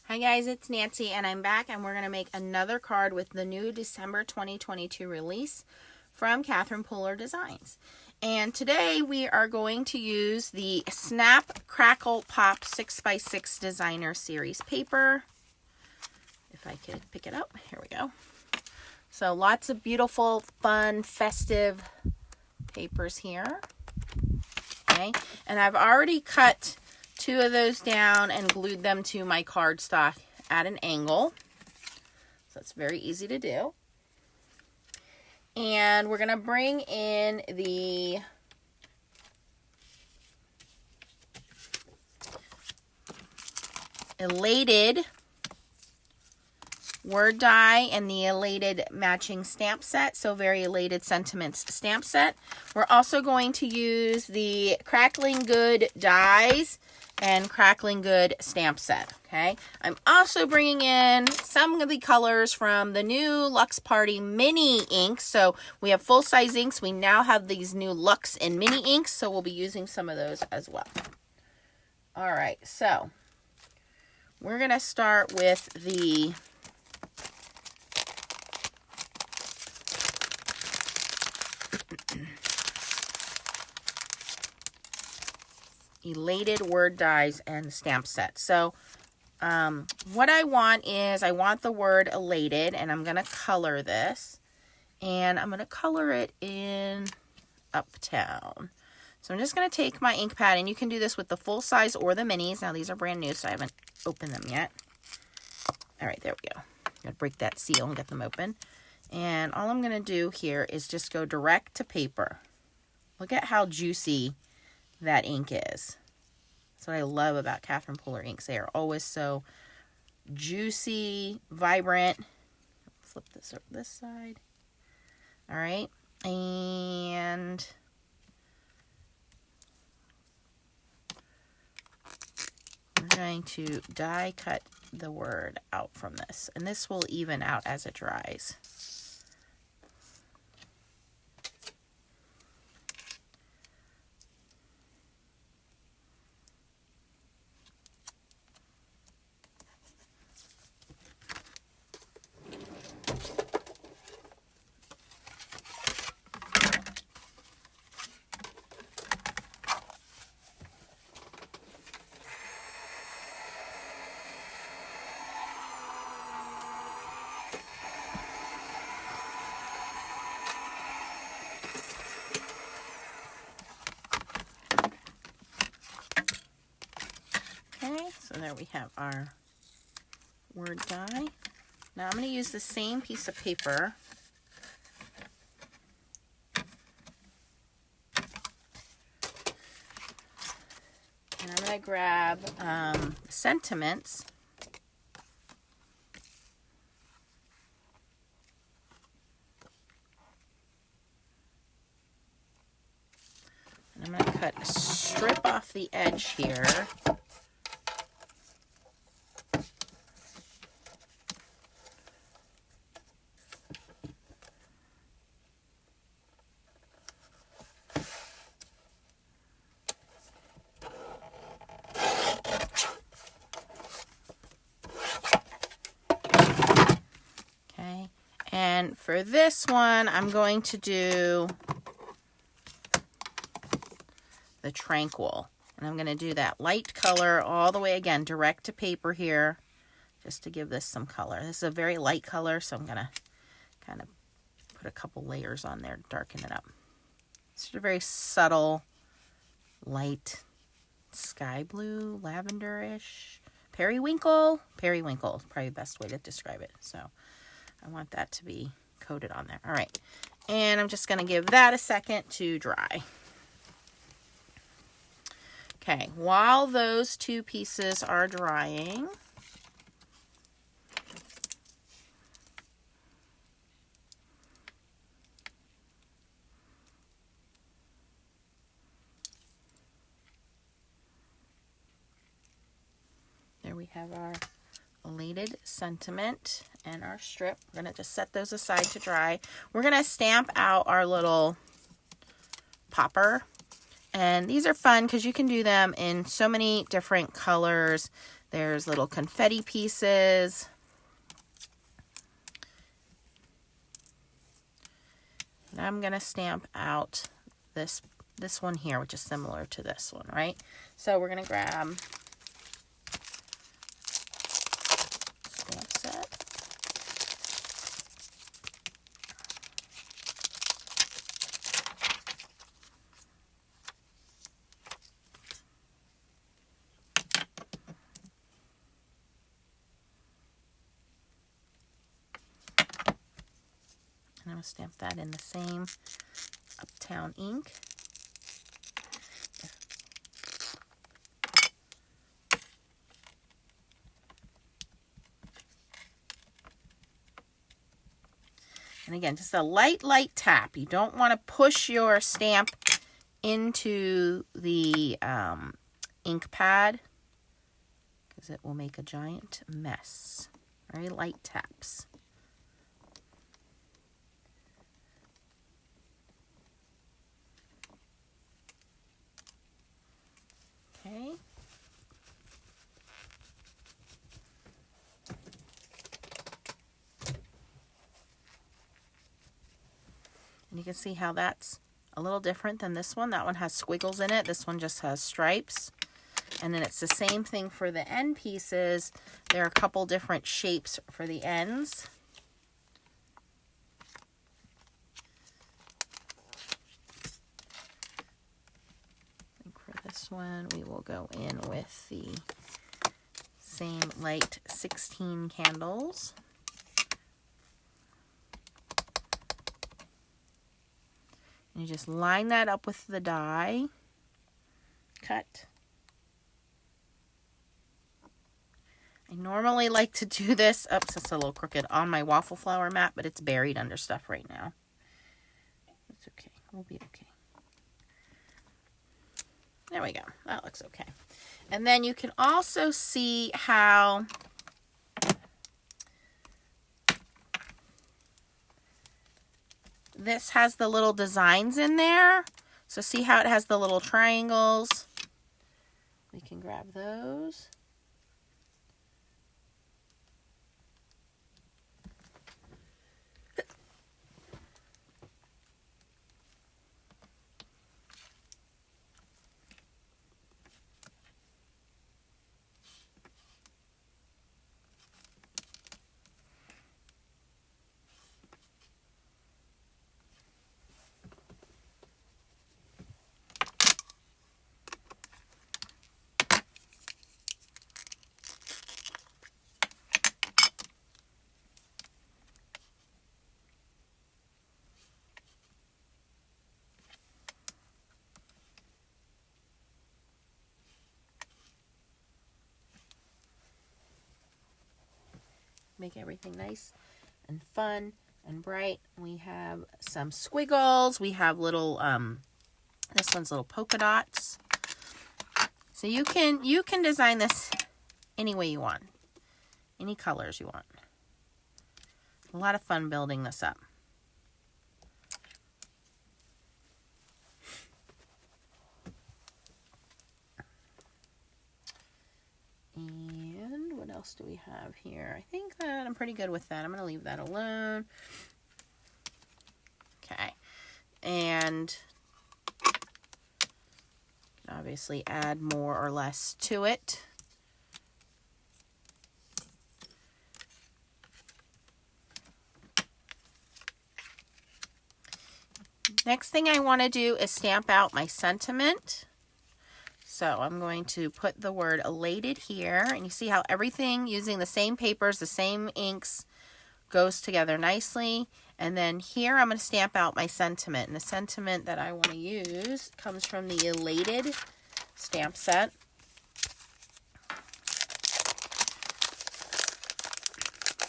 Hi guys, it's Nancy and I'm back and we're going to make another card with the new December 2022 release from Catherine Puller Designs. And today we are going to use the Snap Crackle Pop 6x6 Designer Series paper. If I could pick it up, here we go. So lots of beautiful, fun, festive papers here. Okay, and I've already cut two of those down and glued them to my cardstock at an angle. So it's very easy to do. And we're going to bring in the Elated word die and the Elated matching stamp set. So very Elated Sentiments stamp set. We're also going to use the Crackling Good dies and Crackling Good stamp set. Okay, I'm also bringing in some of the colors from the new Luxe Party mini inks. So we have full-size inks. We now have these new Luxe and mini inks, so we'll be using some of those as well. All right, so we're going to start with the Elated word dies and stamp set. So what I want is I want the word Elated, and I'm going to color this, and I'm going to color it in Uptown. So I'm just going to take my ink pad, and you can do this with the full size or the minis. Now these are brand new, so I haven't opened them yet. All right, there we go. I'm going to break that seal and get them open. And all I'm going to do here is just go direct to paper. Look at how juicy that ink is. That's what I love about Catherine Puller inks. They are always so juicy, vibrant. Flip this over this side. All right. And we're going to die cut the word out from this. And this will even out as it dries. Okay, so there we have our word die. Now I'm going to use the same piece of paper. And I'm going to grab Sentiments. And I'm going to cut a strip off the edge here. And for this one, I'm going to do the Tranquil. And I'm going to do that light color all the way, again, direct to paper here, just to give this some color. This is a very light color, so I'm going to kind of put a couple layers on there to darken it up. It's a very subtle, light sky blue, lavenderish, periwinkle. Periwinkle is probably the best way to describe it. So I want that to be coated on there. All right. And I'm just going to give that a second to dry. Okay. While those two pieces are drying, there we have our Elated Sentiment and our strip. We're going to just set those aside to dry. We're going to stamp out our little popper. And these are fun because you can do them in so many different colors. There's little confetti pieces. And I'm going to stamp out this one here, which is similar to this one, right? So we're going to grab stamp set. And I'm going to stamp that in the same Uptown ink. And again, just a light tap. You don't want to push your stamp into the ink pad because it will make a giant mess. Very light taps. Okay. And you can see how that's a little different than this one. That one has squiggles in it. This one just has stripes. And then it's the same thing for the end pieces. There are a couple different shapes for the ends. I think for this one, we will go in with the same light 16 candles. And you just line that up with the die, cut. I normally like to do this, oops, it's a little crooked, on my waffle flower mat, but it's buried under stuff right now. It's okay, we'll be okay. There we go, that looks okay. And then you can also see how this has the little designs in there. So see how it has the little triangles? We can grab those. Make everything nice and fun and bright. We have some squiggles. We have little, this one's little polka dots. So you can design this any way you want, any colors you want. A lot of fun building this up. And what else do we have here? I think that I'm pretty good with that. I'm going to leave that alone. Okay. And obviously add more or less to it. Next thing I want to do is stamp out my sentiment. So I'm going to put the word Elated here, and you see how everything using the same papers, the same inks, goes together nicely. And then here I'm going to stamp out my sentiment, and the sentiment that I want to use comes from the Elated stamp set.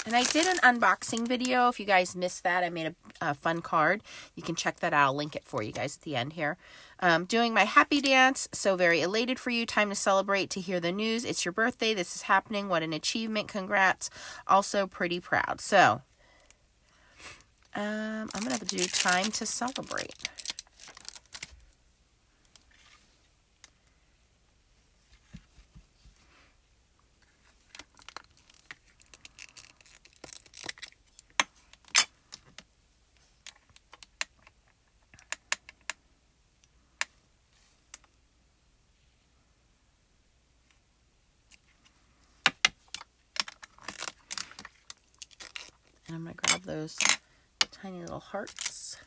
And I did an unboxing video. If you guys missed that, I made a fun card. You can check that out. I'll link it for you guys at the end here. Doing my happy dance. So very elated for you. Time to celebrate, to hear the news. It's your birthday. This is happening. What an achievement. Congrats. Also pretty proud. So I'm going to do time to celebrate. I'm going to grab those tiny little hearts.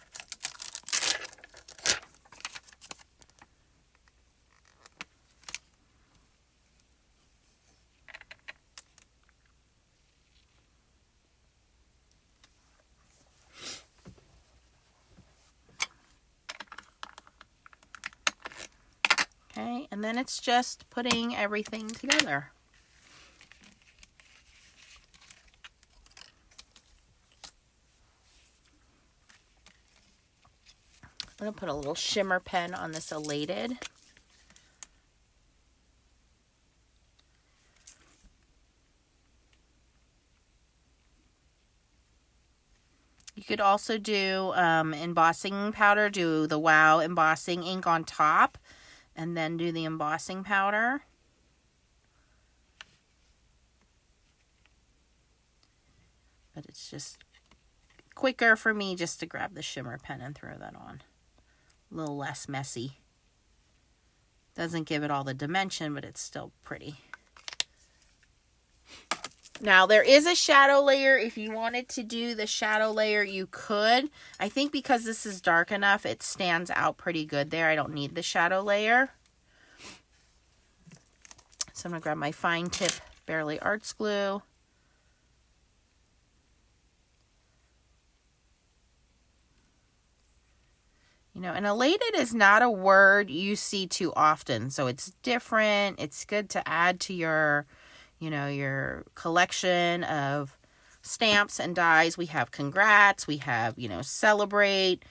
Okay, and then it's just putting everything together. I'm going to put a little shimmer pen on this Elated. You could also do embossing powder, do the Wow embossing ink on top, and then do the embossing powder. But it's just quicker for me just to grab the shimmer pen and throw that on. A little less messy. Doesn't give it all the dimension, but it's still pretty. Now, there is a shadow layer. If you wanted to do the shadow layer, you could. I think because this is dark enough, it stands out pretty good there. I don't need the shadow layer. So I'm going to grab my fine tip Bearly Arts glue. You know, and elated is not a word you see too often, so it's different. It's good to add to your, you know, your collection of stamps and dies. We have congrats, we have, you know, celebrate.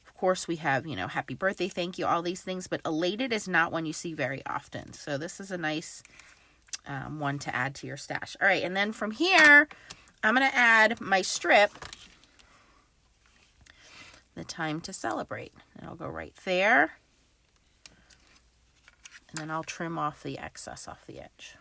Of course, we have, you know, happy birthday, thank you, all these things, but elated is not one you see very often. So this is a nice one to add to your stash. All right, and then from here, I'm going to add my strip, the time to celebrate. And I'll go right there. And then I'll trim off the excess off the edge.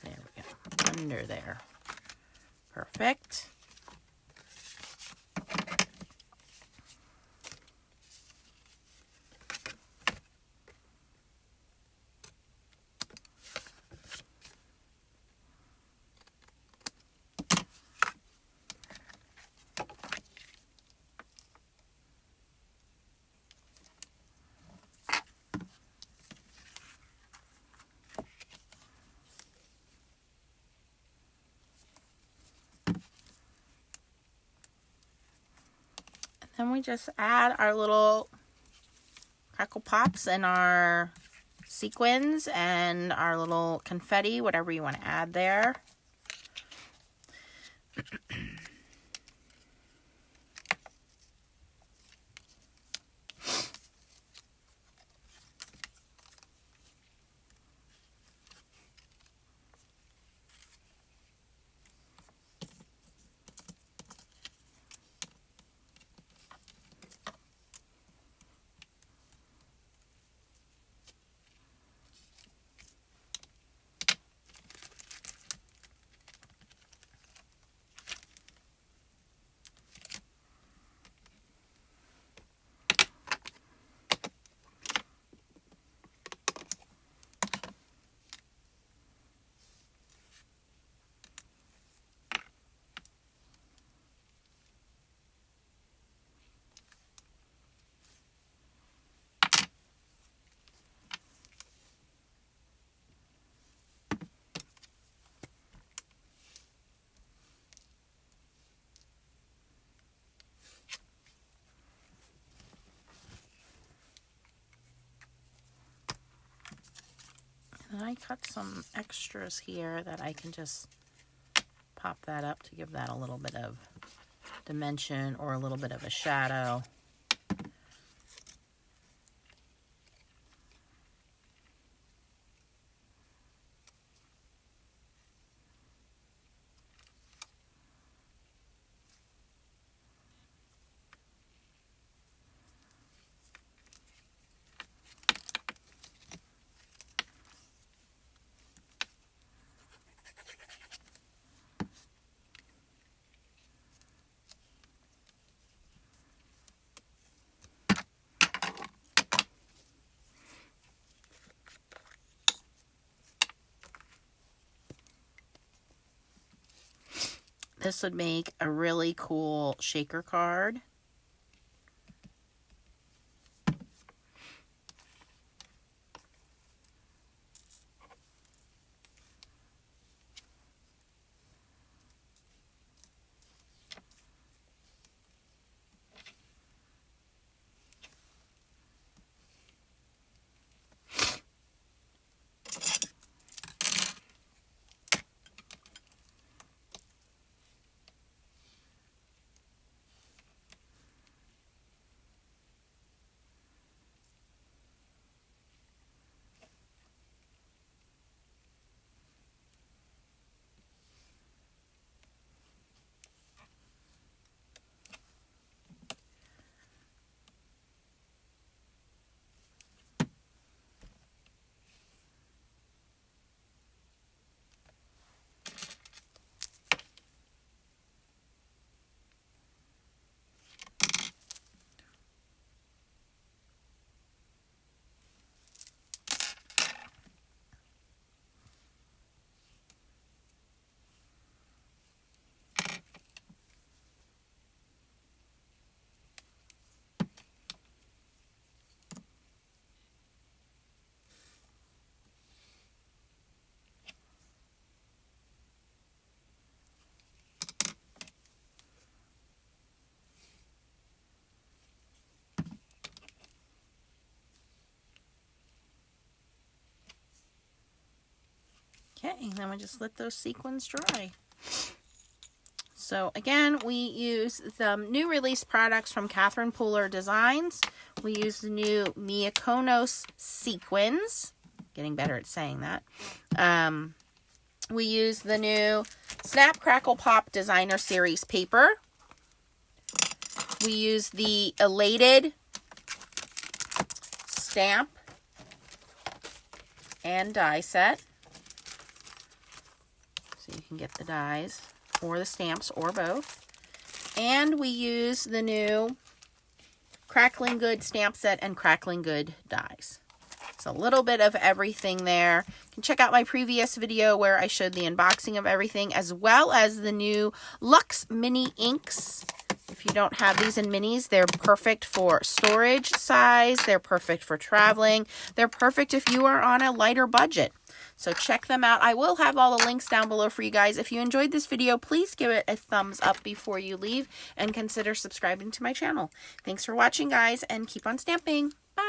There we go. Under there. Perfect. Then we just add our little crackle pops and our sequins and our little confetti, whatever you want to add there. And I cut some extras here that I can just pop that up to give that a little bit of dimension or a little bit of a shadow. this would make a really cool shaker card. Okay, then we just let those sequins dry. So again, we use the new release products from Catherine Pooler Designs. We use the new Miyakonos sequins. Getting better at saying that. We use the new Snap Crackle Pop Designer Series paper. We use the Elated stamp and die set. So you can get the dies or the stamps or both. And we use the new Crackling Good stamp set and Crackling Good dies. It's a little bit of everything there. You can check out my previous video where I showed the unboxing of everything, as well as the new Luxe Mini Inks. If you don't have these in minis, they're perfect for storage size. They're perfect for traveling. They're perfect if you are on a lighter budget. So check them out. I will have all the links down below for you guys. If you enjoyed this video, please give it a thumbs up before you leave and consider subscribing to my channel. Thanks for watching, guys, and keep on stamping. Bye.